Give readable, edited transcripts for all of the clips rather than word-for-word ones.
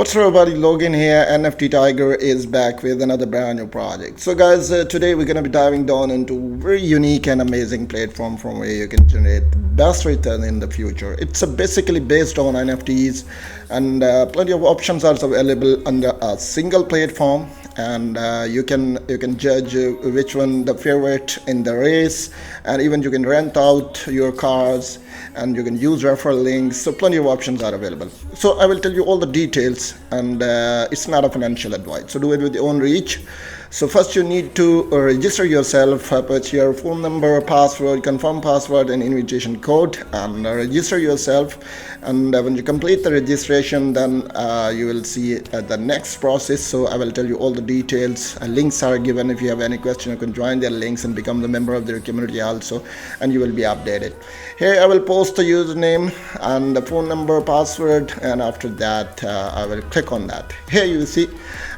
What's up everybody, Logan here. NFT Tiger is back with another brand new project. So guys, today we're going to be diving down into very unique and amazing platform from where you can generate the best return in the future. It's basically based on NFTs, and plenty of options are available under a single platform, and you can judge which one the favorite in the race, and even you can rent out your cars, and you can use referral links. So plenty of options are available. So I will tell you all the details, and it's not a financial advice, so do it with your own reach. So first you need to register yourself, put your phone number, password, confirm password and invitation code, and register yourself. And when you complete the registration, then you will see the next process. So I will tell you all the details. Links are given. If you have any question, you can join their links and become the member of their community also, and you will be updated. Here I will post the username and the phone number, password, and after that I will click on that. Here you see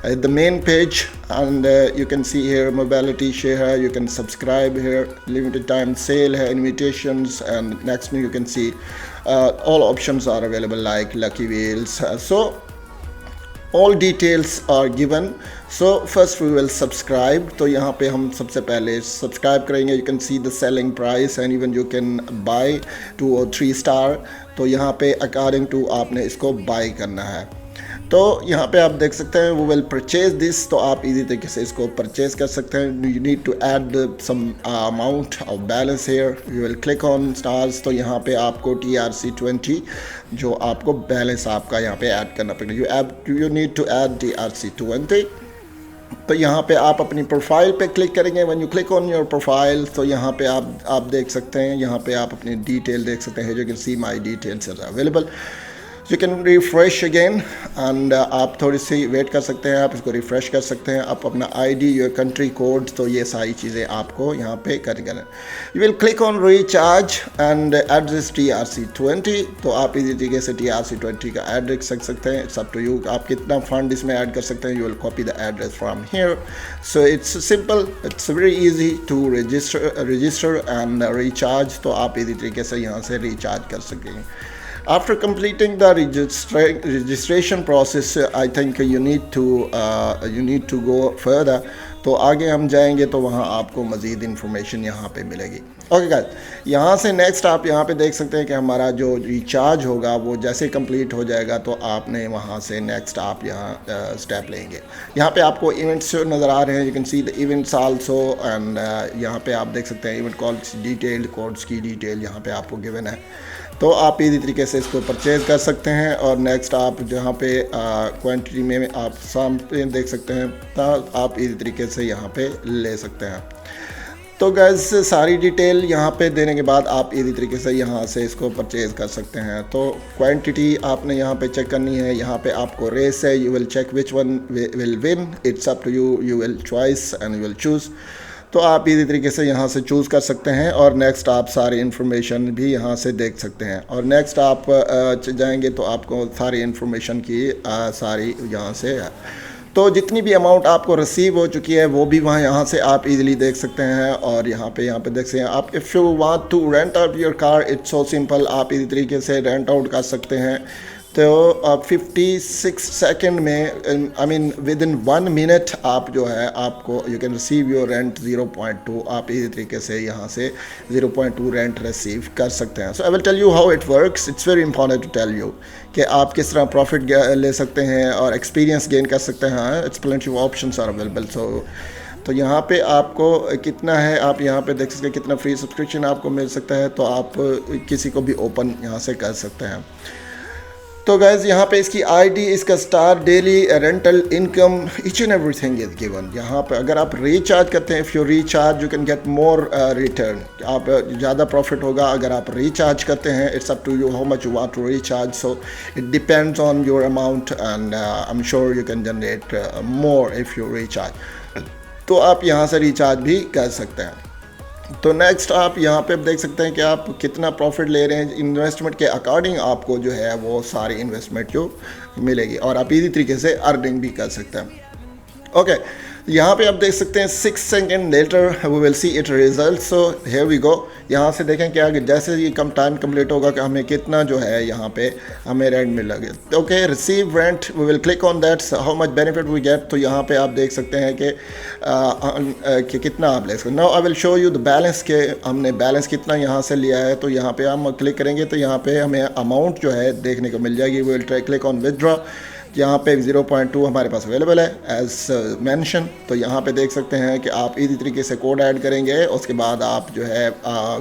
the main page, and you can see here mobility share. You can subscribe here, limited time sale here, invitations, and next you can see all options are available like lucky wheels. So all details are given. So first we will subscribe. तो यहाँ पे हम सबसे पहले subscribe करेंगे. You can see the selling price and even you can buy 2 or 3 star. तो यहाँ पे according to आपने इसको buy करना है. तो यहाँ पे आप देख सकते हैं वो विल परचेज दिस. तो आप इजी तरीके से इसको परचेज कर सकते हैं. You need to add some amount of balance here. You will click on stars. तो यहाँ पे आपको TRC20 जो आपको बैलेंस आपका यहाँ पे ऐड करना पड़ेगा. You need to add TRC20. तो यहाँ पे आप अपनी प्रोफाइल पे क्लिक करेंगे. When you click on your profile, तो यहाँ पे आप देख सकते हैं, यहाँ पे आप अपनी डिटेल देख सकते हैं. You can see my details are available. You can refresh again, and आप थोड़ी सी वेट कर सकते हैं. आप इसको रिफ़्रेश कर सकते हैं. आप अपना ID, योर कंट्री कोड, तो ये सारी चीज़ें आपको यहाँ पे करनी है. You will click on recharge and address TRC20. तो आप इसी तरीके से TRC20 का एड्रेस रख सकते हैं. इट्स अप टू यू आप कितना फंड इसमें ऐड कर सकते हैं. You will copy the address from here. So it's simple, it's very easy to register and recharge. तो आप इसी तरीके से यहाँ से रिचार्ज कर सकेंगे. After completing the registration process, I think you need to go further. तो आगे हम जाएंगे तो वहाँ आपको मज़ीद इन्फॉर्मेशन यहाँ पे मिलेगी. ओके गाइस, यहाँ से नेक्स्ट आप यहाँ पे देख सकते हैं कि हमारा जो रिचार्ज होगा वो जैसे कंप्लीट हो जाएगा तो आपने वहाँ से नेक्स्ट आप यहाँ स्टेप लेंगे. यहाँ पे आपको इवेंट्स नज़र आ रहे हैं. You can see the events also, and यहाँ पे आप देख सकते हैं इवेंट कॉल्स डिटेल, कोड्स की डिटेल यहाँ पे आपको गिवन है. तो आप इसी तरीके से इसको परचेज़ कर सकते हैं. और नेक्स्ट आप जहाँ पे क्वांटिटी में आप सामने देख सकते हैं, तो आप इसी तरीके से यहाँ पे ले सकते हैं. तो गैस सारी डिटेल यहाँ पे देने के बाद आप इसी तरीके से यहाँ से इसको परचेज़ कर सकते हैं. तो क्वांटिटी आपने यहाँ पे चेक करनी है. यहाँ पे आपको रेस है. You will check which one will win. It's up to you. You will choice and you will choose. तो आप इसी तरीके से यहाँ से चूज़ कर सकते हैं. और नेक्स्ट आप सारी इन्फॉर्मेशन भी यहाँ से देख सकते हैं. और नेक्स्ट आप जाएंगे तो आपको सारी इन्फॉर्मेशन की सारी यहाँ से है. तो जितनी भी अमाउंट आपको रिसीव हो चुकी है वो भी वहाँ यहाँ से आप इजीली देख सकते हैं. और यहाँ पे देख सकते हैं आप. If you want to rent out your car, it's so simple. आप इसी तरीके से रेंट आउट कर सकते हैं. तो 56 सेकंड में, I mean with in 1 minute आप जो है आपको you can receive your rent 0.2. आप इसी तरीके से यहाँ से 0.2 रेंट रिसीव कर सकते हैं. So I will tell you how it works. It's very important to tell you कि आप किस तरह प्रॉफिट ले सकते हैं और एक्सपीरियंस गेन कर सकते हैं. It's plenty of options are available. तो यहाँ पे आपको कितना है, आप यहाँ पे देख सकते हैं कितना फ्री सब्सक्रिप्शन आपको मिल सकता है. तो आप किसी को भी ओपन यहाँ से कर सकते हैं. तो गैस यहाँ पे इसकी ID, इसका star, daily rental income, each and everything is given. यहाँ पे अगर आप रिचार्ज करते हैं, if you recharge you can get more return. आप ज़्यादा प्रॉफिट होगा अगर आप रिचार्ज करते हैं. It's up to you how much you want to recharge. So it depends on your amount, and I am sure you can generate more if you recharge. तो आप यहाँ से रिचार्ज भी कर सकते हैं. तो नेक्स्ट आप यहाँ पे देख सकते हैं कि आप कितना प्रॉफिट ले रहे हैं. इन्वेस्टमेंट के अकॉर्डिंग आपको जो है वो सारी इन्वेस्टमेंट जो मिलेगी, और आप इसी तरीके से अर्निंग भी कर सकते हैं. ओके, यहाँ पे आप देख सकते हैं 6 second later we will see it result. So here we go. यहाँ से देखें क्या जैसे ये कम टाइम कंप्लीट होगा कि हमें कितना जो है यहाँ पे हमें रेंट मिलेगा। Okay, receive rent, we will click on that, how much benefit we get. तो यहाँ पे आप देख सकते हैं कि कितना आप ले सकते हैं। Now I will show you the balance के हमने बैलेंस कितना यहाँ से लिया है। तो यहाँ पे हम क्लिक करेंगे तो यहाँ पे हमें अमाउंट जो है देखने को मिल जाएगी। We will click on withdraw. यहाँ पे 0.2 हमारे पास अवेलेबल है एज मेंशन। तो यहाँ पे देख सकते हैं कि आप इसी तरीके से कोड ऐड करेंगे, उसके बाद आप जो है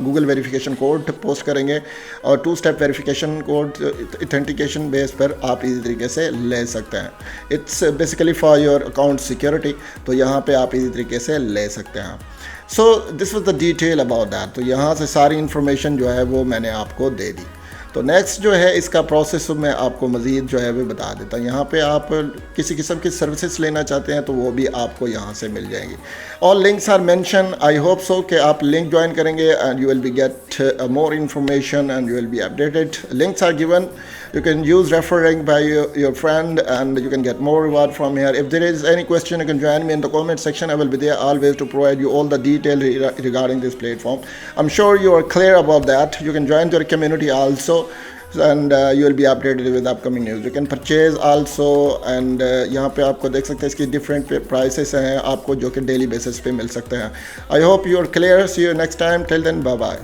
गूगल वेरिफिकेशन कोड पोस्ट करेंगे और 2 step verification code authentication base पर आप इसी तरीके से ले सकते हैं। It's basically for your account security. तो यहाँ पे आप इसी तरीके से ले सकते हैं। So this was the detail about that. तो यहाँ से सारी इन्फॉर्मेशन जो है वो मैंने आपको दे दी। तो नेक्स्ट जो है इसका प्रोसेस मैं आपको मज़ीद जो है वो बता देता हूँ। यहाँ पे आप किसी किस्म की सर्विसेज लेना चाहते हैं तो वो भी आपको यहाँ से मिल जाएंगी। All links are mention. I hope so कि आप लिंक ज्वाइन करेंगे and you will be get more information and you will be updated. Links are given, you can use referring by your friend and you can get more reward from here. If there is any question, you can join me in the comment section. I will be there always to provide you all the detail regarding this platform. I'm sure you are clear about that. You can join their community also and you will be updated with upcoming news. You can purchase also and यहाँ पे आपको देख सकते हैं इसकी different prices हैं आपको जो कि daily basis पे मिल सकते हैं। I hope you are clear. See you next time. Till then, bye bye.